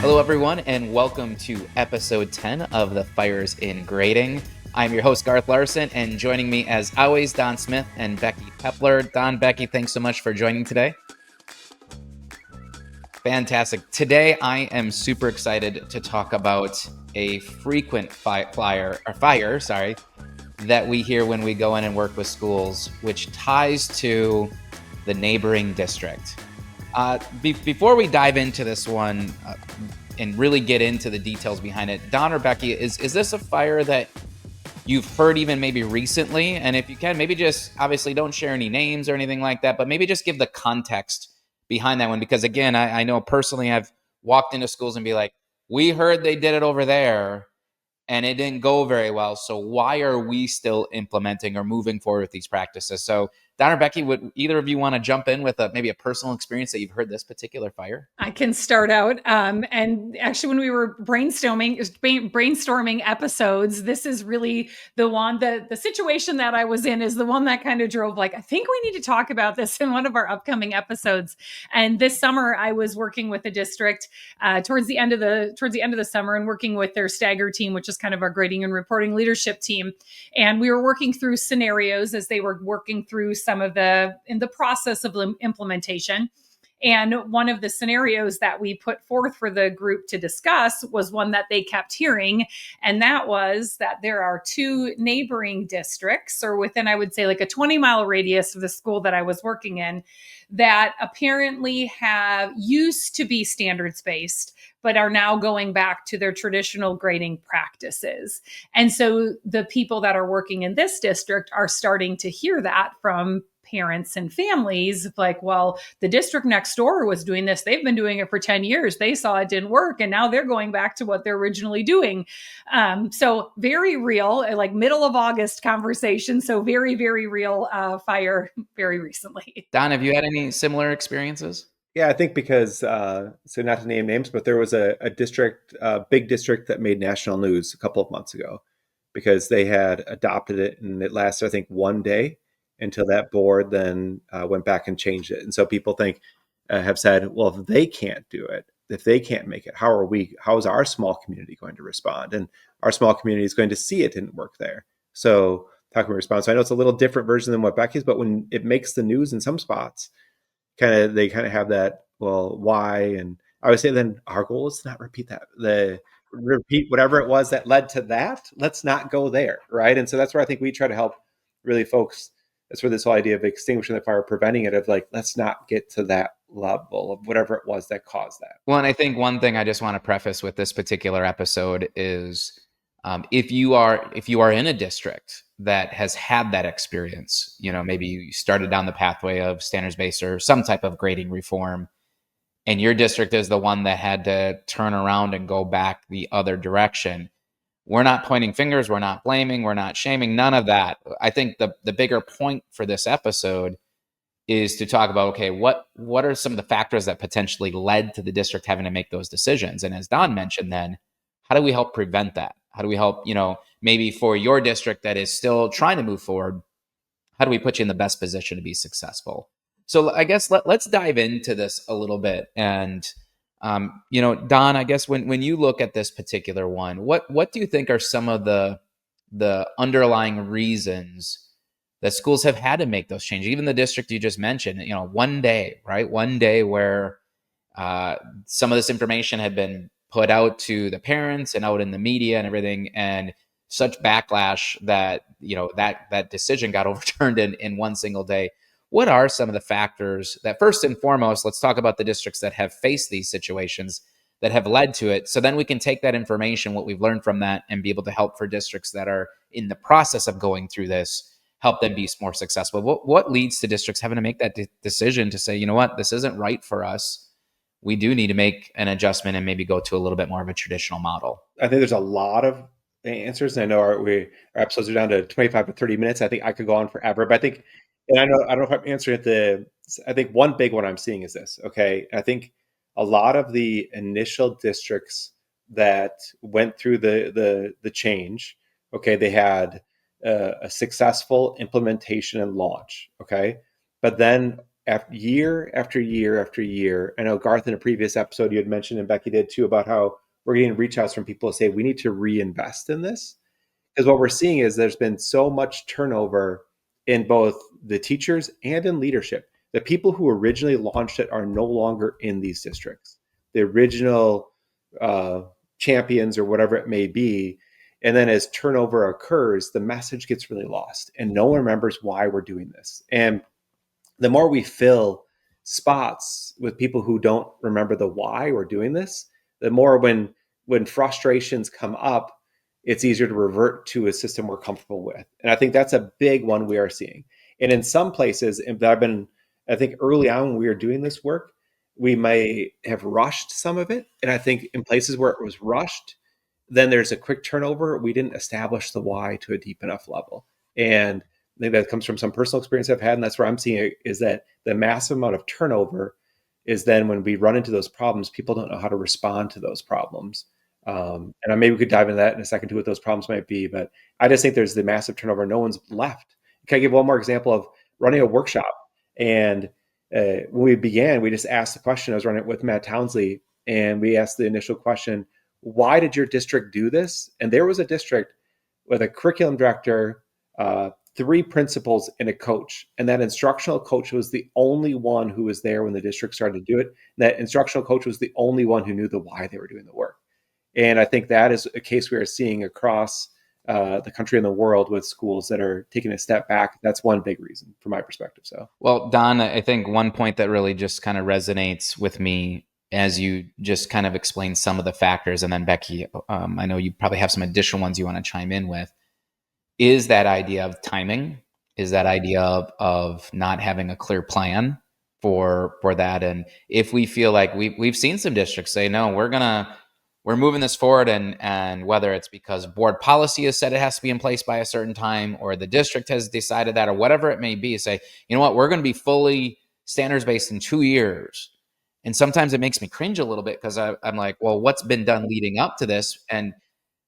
Hello, everyone, and welcome to episode 10 of the Fires in Grading. I'm your host, Garth Larson, and joining me, as always, Don Smith and Becky Pepler. Don, Becky, thanks so much for joining today. Fantastic. Today, I am super excited to talk about a frequent fire that we hear when we go in and work with schools, which ties to the neighboring district. Before we dive into this one and really get into the details behind it, Don or Becky, is this a fire that you've heard even maybe recently? And if you can, maybe just obviously don't share any names or anything like that, but maybe just give the context behind that one. Because again, I know personally I've walked into schools and be like, we heard they did it over there and it didn't go very well. So why are we still implementing or moving forward with these practices? So Don or Becky, would either of you want to jump in with maybe a personal experience that you've heard this particular fire? I can start out. And actually, when we were brainstorming episodes, this is really the one, the situation that I was in is the one that kind of drove like, I think we need to talk about this in one of our upcoming episodes. And this summer I was working with a district towards the end of the summer and working with their stagger team, which is kind of our grading and reporting leadership team. And we were working through scenarios as they were working through some of in the process of implementation. And one of the scenarios that we put forth for the group to discuss was one that they kept hearing. And that was that there are two neighboring districts, or within, I would say, like a 20-mile radius of the school that I was working in, that apparently have used to be standards based, but are now going back to their traditional grading practices. And so the people that are working in this district are starting to hear that from parents and families, like, well, the district next door was doing this. They've been doing it for 10 years. They saw it didn't work. And now they're going back to what they're originally doing. So very real, like middle of August conversation. So very, very real fire very recently. Don, have you had any similar experiences? Yeah, I think because, so not to name names, but there was a big district that made national news a couple of months ago because they had adopted it and it lasted, I think, one day until that board then went back and changed it. And so people have said, well, if they can't do it, if they can't make it, how is our small community going to respond? And our small community is going to see it didn't work there. So how can we respond? So I know it's a little different version than what Becky's, but when it makes the news in some spots, they have that, well, why? And I would say then our goal is to not repeat whatever it was that led to that. Let's not go there, right? And so that's where I think we try to help really folks. That's where this whole idea of extinguishing the fire, preventing it, of like, let's not get to that level of whatever it was that caused that. Well, and I think one thing I just want to preface with this particular episode is if you are in a district that has had that experience, maybe you started down the pathway of standards-based or some type of grading reform, and your district is the one that had to turn around and go back the other direction. We're not pointing fingers, we're not blaming, we're not shaming, none of that. I think the bigger point for this episode is to talk about, okay, what are some of the factors that potentially led to the district having to make those decisions? And as Don mentioned, then how do we help prevent that? How do we help, maybe for your district that is still trying to move forward, how do we put you in the best position to be successful? So I guess let's dive into this a little bit. And, Don, I guess when you look at this particular one, what do you think are some of the underlying reasons that schools have had to make those changes? Even the district you just mentioned, one day, right? One day where some of this information had been put out to the parents and out in the media and everything, and such backlash that that decision got overturned in one single day. What are some of the factors that, first and foremost, let's talk about the districts that have faced these situations that have led to it, so then we can take that information, what we've learned from that, and be able to help for districts that are in the process of going through this, help them be more successful. What leads to districts having to make that decision to say, you know what, this isn't right for us, we do need to make an adjustment and maybe go to a little bit more of a traditional model? I think there's a lot of answers. And I know our episodes are down to 25 to 30 minutes. I think I could go on forever, but I think, and I don't know if I'm answering it. I think one big one I'm seeing is this. Okay. I think a lot of the initial districts that went through the change, okay, they had a successful implementation and launch. Okay. But then after year after year after year. I know Garth, in a previous episode, you had mentioned, and Becky did too, about how we're getting reach outs from people to say we need to reinvest in this. Because what we're seeing is there's been so much turnover in both the teachers and in leadership. The people who originally launched it are no longer in these districts. The original uh, champions or whatever it may be. And then as turnover occurs, the message gets really lost and no one remembers why we're doing this. And the more we fill spots with people who don't remember the why we're doing this, the more when frustrations come up, it's easier to revert to a system we're comfortable with. And I think that's a big one we are seeing. And in some places, and I think early on when we were doing this work, we may have rushed some of it. And I think in places where it was rushed, then there's a quick turnover. We didn't establish the why to a deep enough level. And I think that comes from some personal experience I've had. And that's where I'm seeing it, is that the massive amount of turnover is then when we run into those problems, people don't know how to respond to those problems. And maybe we could dive into that in a second too, what those problems might be. But I just think there's the massive turnover. No one's left. Can I give one more example of running a workshop? And when we began, we just asked the question. I was running it with Matt Townsley, and we asked the initial question, why did your district do this? And there was a district with a curriculum director, 3 principals, and a coach. And that instructional coach was the only one who was there when the district started to do it. And that instructional coach was the only one who knew the why they were doing the work. And I think that is a case we are seeing across the country and the world with schools that are taking a step back. That's one big reason from my perspective. So, well, Don, I think one point that really just kind of resonates with me as you just kind of explain some of the factors, and then Becky, I know you probably have some additional ones you want to chime in with, is that idea of timing, is that idea of not having a clear plan for that. And if we feel like we've seen some districts say, no, we're moving this forward, and whether it's because board policy has said it has to be in place by a certain time, or the district has decided that, or whatever it may be, say, you know what, we're going to be fully standards based in 2 years. And sometimes it makes me cringe a little bit because I'm like, well, what's been done leading up to this? And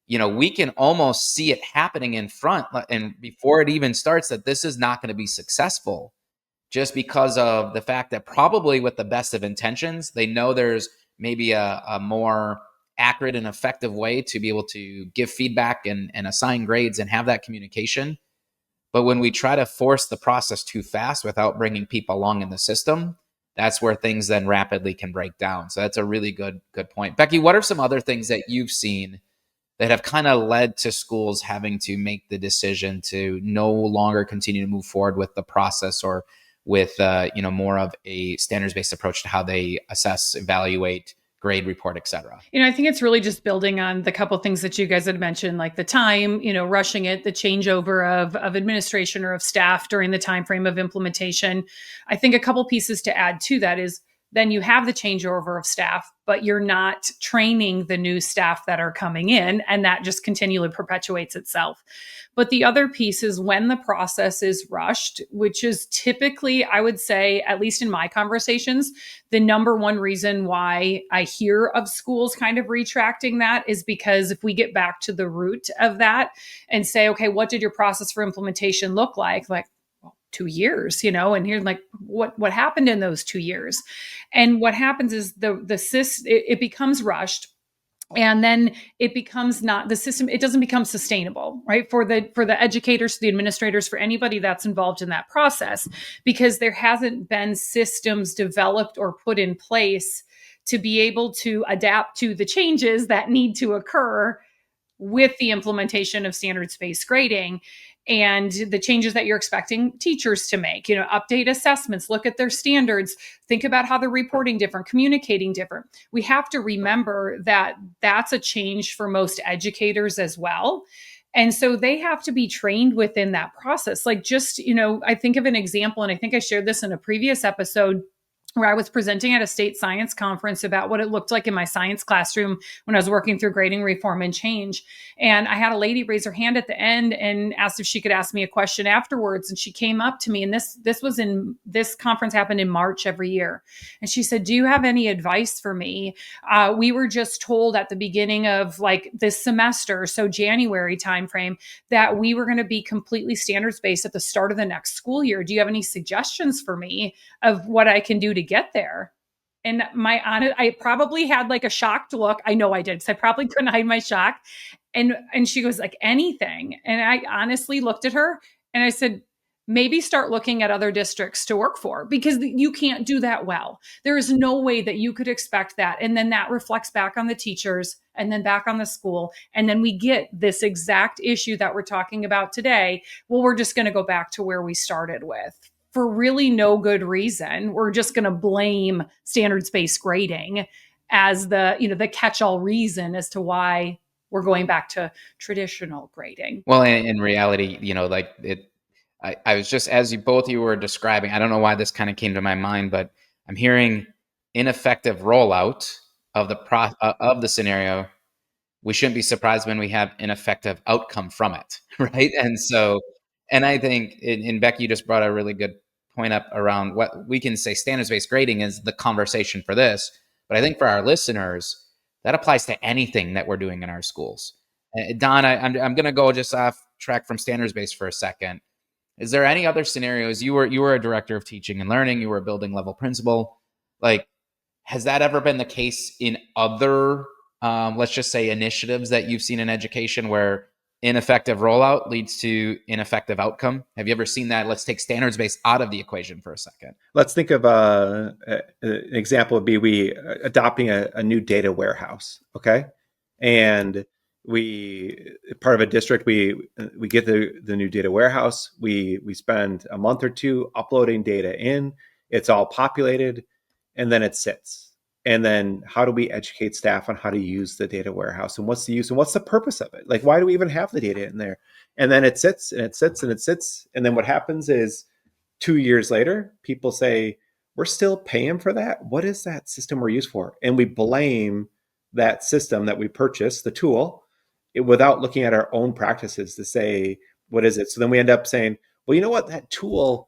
we can almost see it happening in front, and before it even starts, that this is not going to be successful, just because of the fact that probably with the best of intentions, they know there's maybe a more accurate and effective way to be able to give feedback and assign grades and have that communication. But when we try to force the process too fast without bringing people along in the system, that's where things then rapidly can break down. So that's a really good point. Becky, what are some other things that you've seen that have kind of led to schools having to make the decision to no longer continue to move forward with the process, or with more of a standards-based approach to how they assess, evaluate, grade, report, et cetera? I think it's really just building on the couple things that you guys had mentioned, like the time, rushing it, the changeover of administration or of staff during the time frame of implementation. I think a couple pieces to add to that is then you have the changeover of staff, but you're not training the new staff that are coming in, and that just continually perpetuates itself. But the other piece is when the process is rushed, which is typically, I would say, at least in my conversations, the number one reason why I hear of schools kind of retracting that is because if we get back to the root of that and say, okay, what did your process for implementation look like? Like, 2 years, and here's like, what happened in those 2 years? And what happens is it becomes rushed. And then it becomes not the system. It doesn't become sustainable, right? For the educators, the administrators, for anybody that's involved in that process, because there hasn't been systems developed or put in place to be able to adapt to the changes that need to occur with the implementation of standards-based grading and the changes that you're expecting teachers to make, update assessments, look at their standards, think about how they're reporting different, communicating different. We have to remember that that's a change for most educators as well. And so they have to be trained within that process. Like just, I think of an example, and I think I shared this in a previous episode where I was presenting at a state science conference about what it looked like in my science classroom when I was working through grading reform and change. And I had a lady raise her hand at the end and asked if she could ask me a question afterwards. And she came up to me, and this conference happened in March every year. And she said, "Do you have any advice for me? We were just told at the beginning of like this semester, so January timeframe, that we were going to be completely standards based at the start of the next school year. Do you have any suggestions for me of what I can do to get there?" And I probably had like a shocked look. I know I did, because I probably couldn't hide my shock. And she goes like, "Anything." And I honestly looked at her and I said, "Maybe start looking at other districts to work for, because you can't do that well. There is no way that you could expect that." And then that reflects back on the teachers and then back on the school. And then we get this exact issue that we're talking about today. Well, we're just going to go back to where we started with, for really no good reason. We're just going to blame standards-based grading as the catch-all reason as to why we're going back to traditional grading. Well, in reality, like I was just, as you were describing, I don't know why this kind of came to my mind, but I'm hearing ineffective rollout of the scenario. We shouldn't be surprised when we have ineffective outcome from it, right? And I think, and Becky, you just brought a really good point up around what we can say standards-based grading is the conversation for this. But I think for our listeners, that applies to anything that we're doing in our schools. Don, I'm going to go just off track from standards-based for a second. Is there any other scenarios? You were a director of teaching and learning. You were a building level principal. Like, has that ever been the case in other, let's just say, initiatives that you've seen in education where ineffective rollout leads to ineffective outcome? Have you ever seen that? Let's take standards-based out of the equation for a second. Let's think of an example would be we adopting a new data warehouse, okay? And part of a district, we get the new data warehouse. We spend a month or two uploading data in. It's all populated, and then it sits. And then how do we educate staff on how to use the data warehouse, and what's the use and what's the purpose of it? Like, why do we even have the data in there? And then it sits and it sits and it sits. And then what happens is 2 years later, people say, "We're still paying for that. What is that system we're used for?" And we blame that system that we purchased, the tool, without looking at our own practices to say, what is it? So then we end up saying, well, you know what, that tool,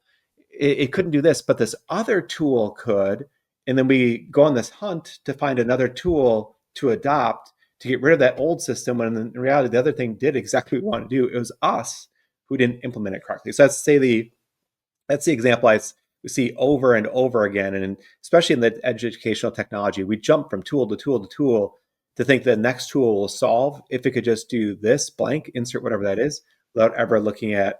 it couldn't do this, but this other tool could. And then we go on this hunt to find another tool to adopt to get rid of that old system, when in reality, the other thing did exactly what we wanted to do. It was us who didn't implement it correctly. So that's the example I see over and over again. And especially in the educational technology, we jump from tool to tool to tool to think the next tool will solve if it could just do this blank, insert whatever that is, without ever looking at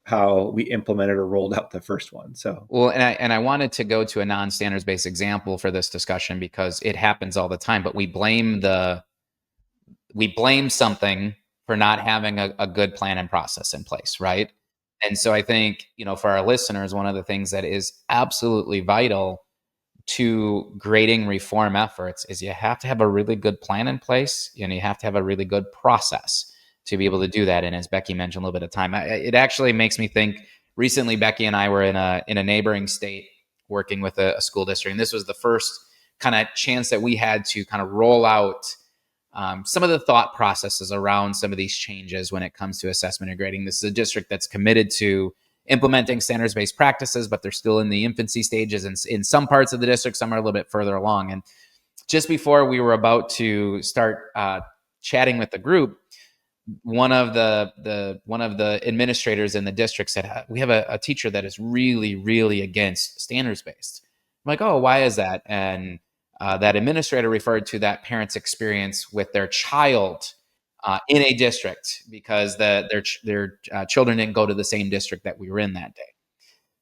how we implemented or rolled out the first one. So, well, and I wanted to go to a non-standards based example for this discussion because it happens all the time, but we blame something for not having a good plan and process in place, right? And so I think, for our listeners, one of the things that is absolutely vital to grading reform efforts is you have to have a really good plan in place, and you have to have a really good process to be able to do that. And as Becky mentioned, a little bit of time. It actually makes me think, recently Becky and I were in a neighboring state working with a school district, and this was the first kind of chance that we had to kind of roll out some of the thought processes around some of these changes when it comes to assessment and grading. This is a district that's committed to implementing standards-based practices, but they're still in the infancy stages. And in some parts of the district, some are a little bit further along. And just before we were about to start chatting with the group, one of the administrators in the district said, "We have a teacher that is really, really against standards-based." I'm like, "Oh, why is that?" And that administrator referred to that parent's experience with their child in a district, because their children didn't go to the same district that we were in that day.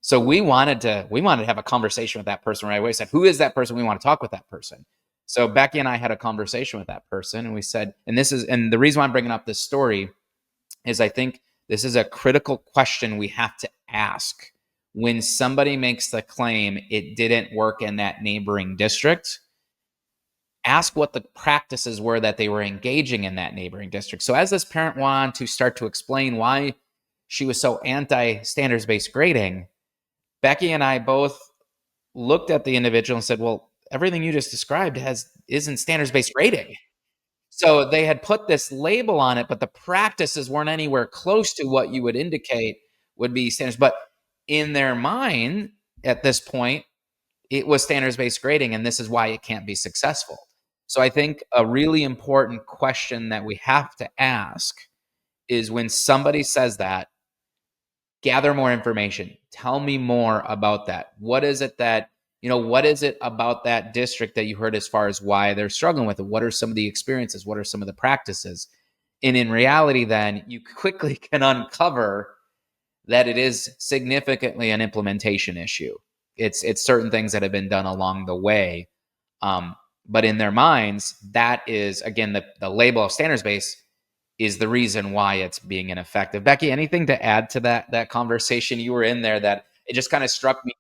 So we wanted to have a conversation with that person right away. We said, "Who is that person? We want to talk with that person." So Becky and I had a conversation with that person, and we said, and the reason why I'm bringing up this story is I think this is a critical question we have to ask when somebody makes the claim it didn't work in that neighboring district. Ask what the practices were that they were engaging in that neighboring district. So as this parent went on to start to explain why she was so anti standards-based grading, Becky and I both looked at the individual and said, well, everything you just described isn't standards-based grading. So they had put this label on it, but the practices weren't anywhere close to what you would indicate would be standards. But in their mind at this point, it was standards-based grading, and this is why it can't be successful. So I think a really important question that we have to ask is, when somebody says that, gather more information. Tell me more about that. What is it that, what is it about that district that you heard as far as why they're struggling with it? What are some of the experiences? What are some of the practices? And in reality, then you quickly can uncover that it is significantly an implementation issue. It's certain things that have been done along the way. But in their minds, that is, again, the label of standards based is the reason why it's being ineffective. Becky, anything to add to that conversation? You were in there, that it just kind of struck me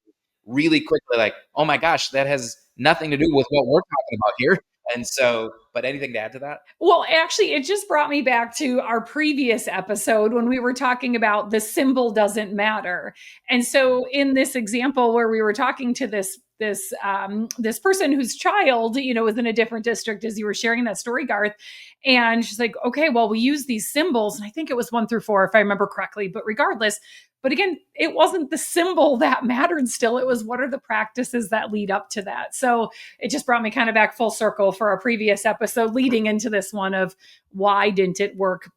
really quickly, like, oh my gosh, that has nothing to do with what we're talking about here. And so, but anything to add to that? Well, actually, it just brought me back to our previous episode when we were talking about the symbol doesn't matter. And so, in this example where we were talking to this person whose child, was in a different district, as you were sharing that story, Garth, and she's like, okay, well, we use these symbols, and I think it was 1 through 4, if I remember correctly. But regardless, but again, it wasn't the symbol that mattered still. It was, what are the practices that lead up to that? So it just brought me kind of back full circle for our previous episode leading into this one of why didn't it work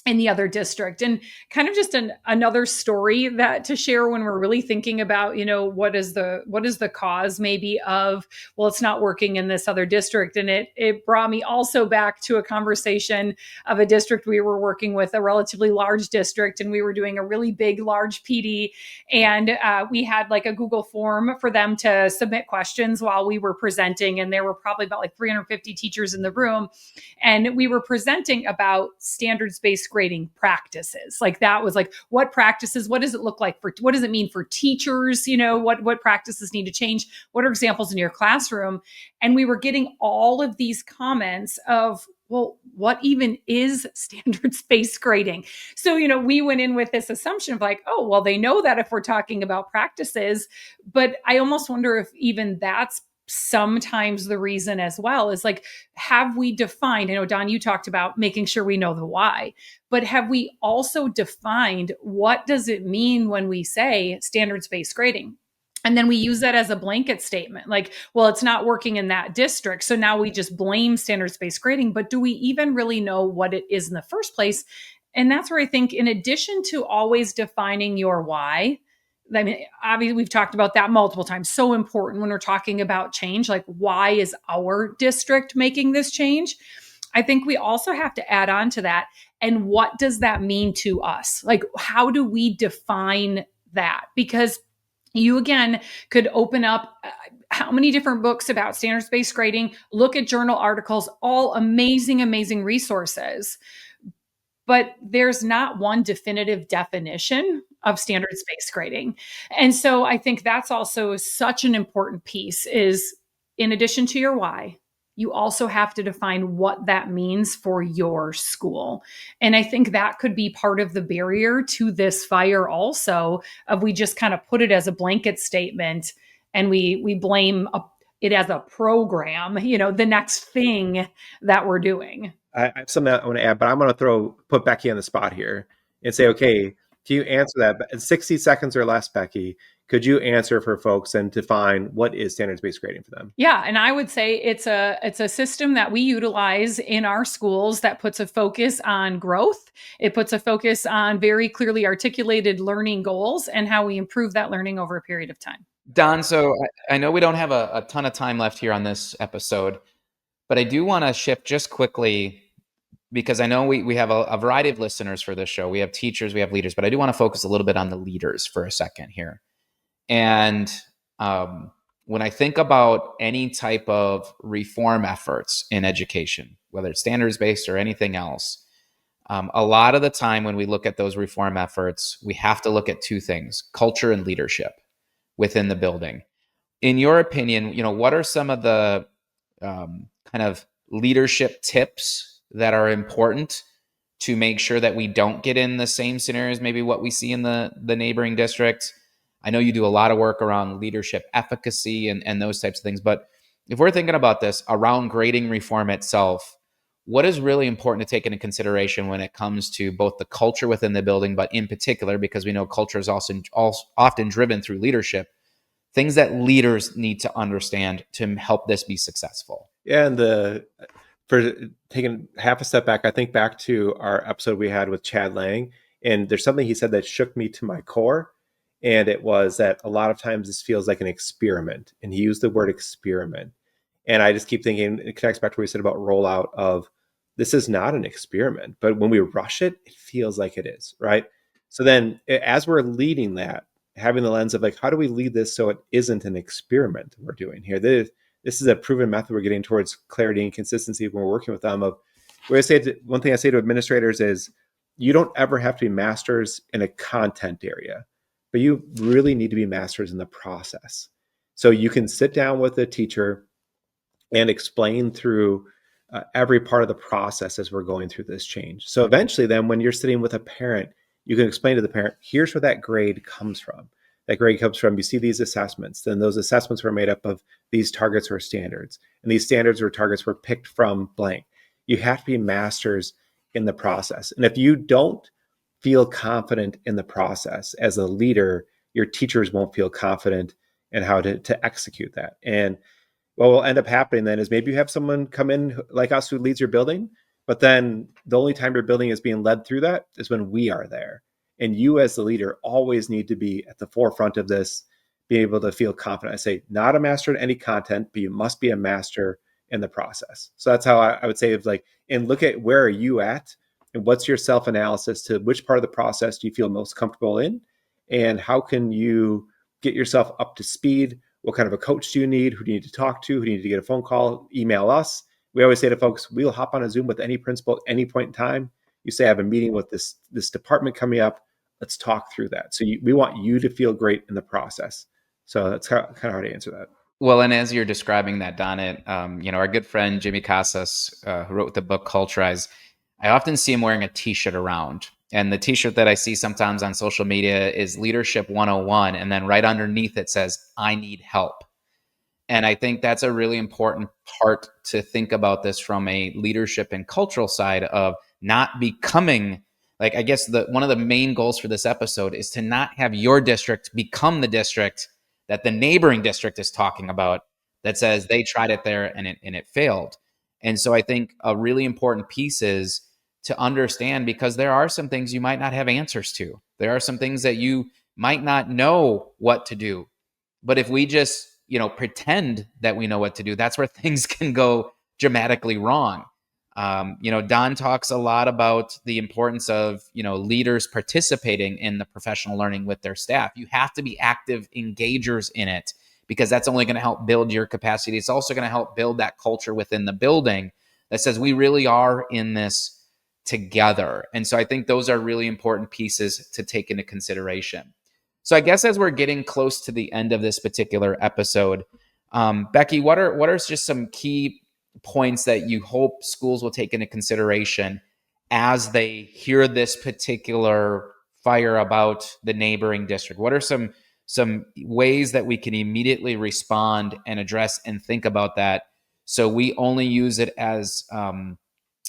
in the other district. And kind of just another story that to share when we're really thinking about, what is the cause maybe of, well, it's not working in this other district. And it brought me also back to a conversation of a district we were working with, a relatively large district, and we were doing a really big, large PD. And we had like a Google form for them to submit questions while we were presenting. And there were probably about like 350 teachers in the room. And we were presenting about standards-based grading practices. Like, that was like, what practices, what does it look like what does it mean for teachers? What practices need to change? What are examples in your classroom? And we were getting all of these comments of, well, what even is standards-based grading? So, we went in with this assumption of like, oh, well, they know that if we're talking about practices, but I almost wonder if even that's sometimes the reason as well, is like, have we defined, I know, Don, you talked about making sure we know the why, but have we also defined what does it mean when we say standards-based grading? And then we use that as a blanket statement, like, well, it's not working in that district, so now we just blame standards-based grading. But do we even really know what it is in the first place? And that's where I think, in addition to always defining your why, I mean, obviously, we've talked about that multiple times. So important when we're talking about change, like, why is our district making this change? I think we also have to add on to that. And what does that mean to us? Like, how do we define that? Because you, again, could open up how many different books about standards-based grading, look at journal articles, all amazing, amazing resources. But there's not one definitive definition of standards-based grading. And so I think that's also such an important piece, is, in addition to your why, you also have to define what that means for your school. And I think that could be part of the barrier to this fire also, of we just kind of put it as a blanket statement, and we blame it as a program, the next thing that we're doing. I have something I want to add, but I'm going to put Becky on the spot here and say, okay, can you answer that in 60 seconds or less, Becky? Could you answer for folks and define what is standards-based grading for them? Yeah, and I would say it's a system that we utilize in our schools that puts a focus on growth. It puts a focus on very clearly articulated learning goals and how we improve that learning over a period of time. Don, so I know we don't have a ton of time left here on this episode, but I do want to shift just quickly, because I know we have a variety of listeners for this show. We have teachers, we have leaders, but I do want to focus a little bit on the leaders for a second here. And when I think about any type of reform efforts in education, whether it's standards-based or anything else, a lot of the time when we look at those reform efforts, we have to look at two things: culture and leadership within the building. In your opinion, what are some of the kind of leadership tips that are important to make sure that we don't get in the same scenarios, maybe what we see in the neighboring district? I know you do a lot of work around leadership efficacy and those types of things. But if we're thinking about this around grading reform itself, what is really important to take into consideration when it comes to both the culture within the building, but in particular, because we know culture is also often driven through leadership, things that leaders need to understand to help this be successful? Yeah, and for taking half a step back, I think back to our episode we had with Chad Lang, and there's something he said that shook me to my core, and it was that a lot of times this feels like an experiment, and he used the word experiment, and I just keep thinking it connects back to what we said about rollout of this is not an experiment, but when we rush it, it feels like it is, right? So then, as we're leading that, having the lens of like, how do we lead this so it isn't an experiment we're doing here? This is a proven method we're getting towards clarity and consistency when we're working with them. Of where I say one thing I say to administrators is, you don't ever have to be masters in a content area, but you really need to be masters in the process. So you can sit down with a teacher and explain through every part of the process as we're going through this change. So eventually, then, when you're sitting with a parent, you can explain to the parent, here's where that grade comes from. That grade comes from, you see these assessments, then those assessments were made up of these targets or standards, and these standards or targets were picked from blank. You have to be masters in the process. And if you don't feel confident in the process as a leader, your teachers won't feel confident in how to execute that. And what will end up happening then is maybe you have someone come in like us who leads your building, but then the only time your building is being led through that is when we are there. And you as the leader always need to be at the forefront of this, be able to feel confident. I say, not a master in any content, but you must be a master in the process. So that's how I would say it's like, and look at where are you at and what's your self-analysis to which part of the process do you feel most comfortable in? And how can you get yourself up to speed? What kind of a coach do you need? Who do you need to talk to? Who do you need to get a phone call? Email us. We always say to folks, we'll hop on a Zoom with any principal at any point in time. You say, I have a meeting with this department coming up. Let's talk through that. So we want you to feel great in the process. So that's kind of how to answer that. Well, and as you're describing that, Donnet, our good friend Jimmy Casas, who wrote the book Culturize, I often see him wearing a T-shirt around. And the T-shirt that I see sometimes on social media is Leadership 101. And then right underneath it says, I need help. And I think that's a really important part to think about this from a leadership and cultural side of not becoming, like, I guess one of the main goals for this episode is to not have your district become the district that the neighboring district is talking about, that says they tried it there and it failed. And so I think a really important piece is to understand, because there are some things you might not have answers to. There are some things that you might not know what to do. But if we just, pretend that we know what to do, that's where things can go dramatically wrong. Don talks a lot about the importance of, leaders participating in the professional learning with their staff. You have to be active engagers in it, because that's only going to help build your capacity. It's also going to help build that culture within the building that says we really are in this together. And so I think those are really important pieces to take into consideration. So I guess as we're getting close to the end of this particular episode, Becky, what are just some key points that you hope schools will take into consideration as they hear this particular fire about the neighboring district? What are some ways that we can immediately respond and address and think about that, so we only use it as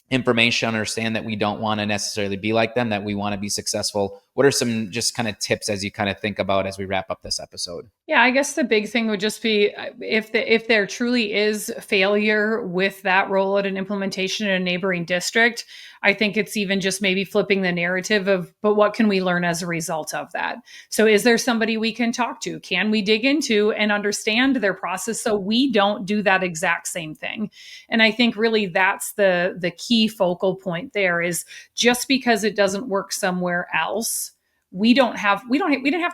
information, understand that we don't want to necessarily be like them, that we want to be successful? What are some just kind of tips as you kind of think about as we wrap up this episode? Yeah, I guess the big thing would just be if there truly is failure with that rollout and implementation in a neighboring district, I think it's even just maybe flipping the narrative of, but what can we learn as a result of that? So is there somebody we can talk to? Can we dig into and understand their process so we don't do that exact same thing? And I think really that's the key focal point there, is just because it doesn't work somewhere else, we didn't have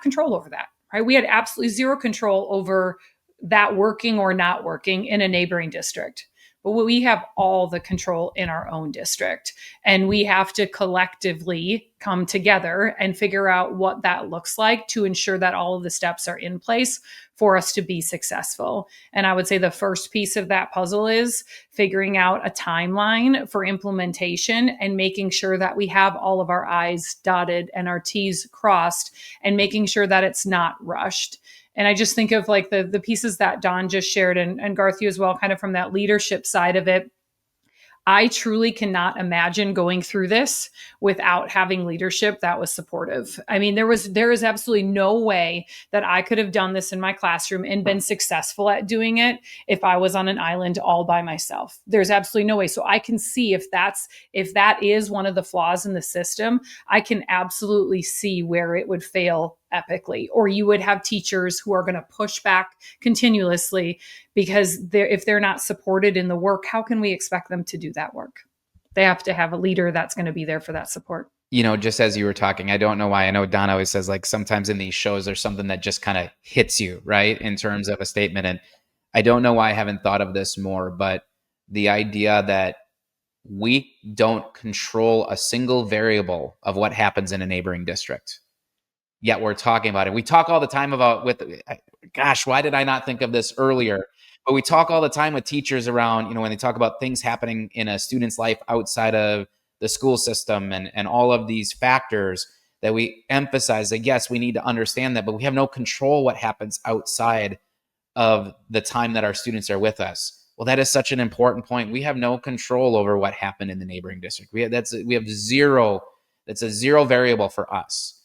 control over that. Right? We had absolutely zero control over that working or not working in a neighboring district. but we have all the control in our own district. And we have to collectively come together and figure out what that looks like to ensure that all of the steps are in place for us to be successful. And I would say the first piece of that puzzle is figuring out a timeline for implementation and making sure that we have all of our I's dotted and our T's crossed, and making sure that it's not rushed. And I just think of like the pieces that Don just shared, and Garth, you as well, kind of from that leadership side of it. I truly cannot imagine going through this without having leadership that was supportive. I mean, there is absolutely no way that I could have done this in my classroom and been successful at doing it if I was on an island all by myself. There's absolutely no way. So I can see if that is one of the flaws in the system, I can absolutely see where it would fail epically, or you would have teachers who are going to push back continuously because if they're not supported in the work, how can we expect them to do that work? They have to have a leader that's going to be there for that support. Just as you were talking, I don't know why. I know Don always says, like, sometimes in these shows, there's something that just kind of hits you, right, in terms of a statement. And I don't know why I haven't thought of this more, but the idea that we don't control a single variable of what happens in a neighboring district. Yet we're talking about it. We talk all the time about gosh, why did I not think of this earlier? But we talk all the time with teachers around, when they talk about things happening in a student's life outside of the school system and all of these factors, that we emphasize that, yes, we need to understand that, but we have no control what happens outside of the time that our students are with us. Well, that is such an important point. We have no control over what happened in the neighboring district. That's a zero variable for us.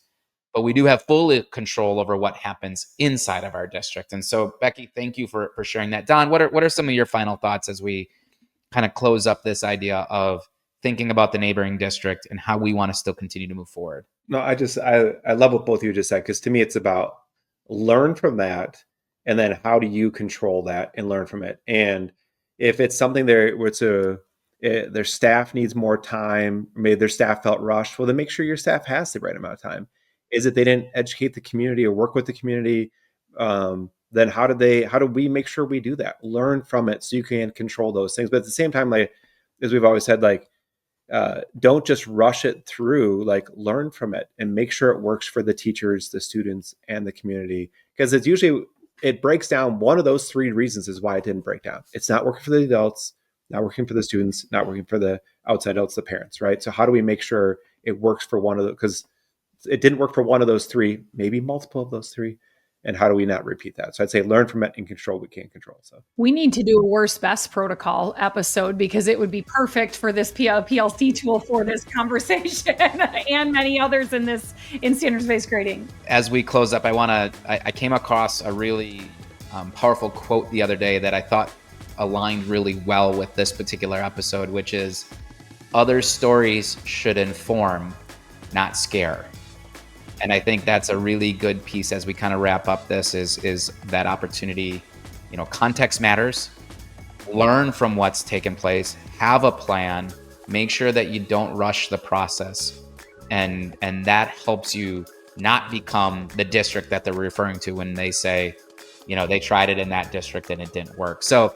But we do have full control over what happens inside of our district. And so, Becky, thank you for sharing that. Don, what are some of your final thoughts as we kind of close up this idea of thinking about the neighboring district and how we want to still continue to move forward? No, I love what both of you just said, because to me it's about learn from that, and then how do you control that and learn from it. And if it's something there where their staff needs more time, maybe their staff felt rushed, well, then make sure your staff has the right amount of time. Is it they didn't educate the community or work with the community? Then how do we make sure we do that? Learn from it so you can control those things. But at the same time, like, as we've always said, like, don't just rush it through, like, learn from it and make sure it works for the teachers, the students, and the community. Because it breaks down, one of those three reasons is why it didn't break down. It's not working for the adults, not working for the students, not working for the outside adults, the parents, right? So how do we make sure it works for one of those? Because it didn't work for one of those three, maybe multiple of those three. And how do we not repeat that? So I'd say learn from it and control what we can't control. So we need to do a worst best protocol episode, because it would be perfect for this PLC tool for this conversation and many others in standards-based grading. As we close up, I came across a really powerful quote the other day that I thought aligned really well with this particular episode, which is, other stories should inform, not scare. And I think that's a really good piece as we kind of wrap up this is that opportunity. Context matters. Learn from what's taken place, have a plan, make sure that you don't rush the process. And that helps you not become the district that they're referring to when they say, they tried it in that district and it didn't work. So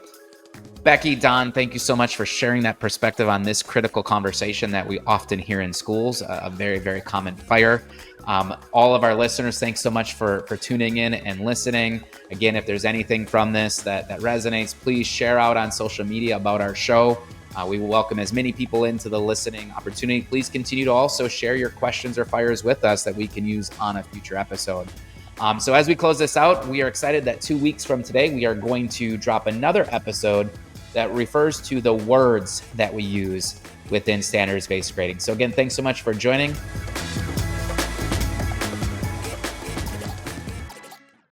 Becky, Don, thank you so much for sharing that perspective on this critical conversation that we often hear in schools, a very, very common fire. All of our listeners, thanks so much for tuning in and listening. Again, if there's anything from this that resonates, please share out on social media about our show. We will welcome as many people into the listening opportunity. Please continue to also share your questions or fires with us that we can use on a future episode. So as we close this out, we are excited that 2 weeks from today, we are going to drop another episode that refers to the words that we use within standards-based grading. So again, thanks so much for joining.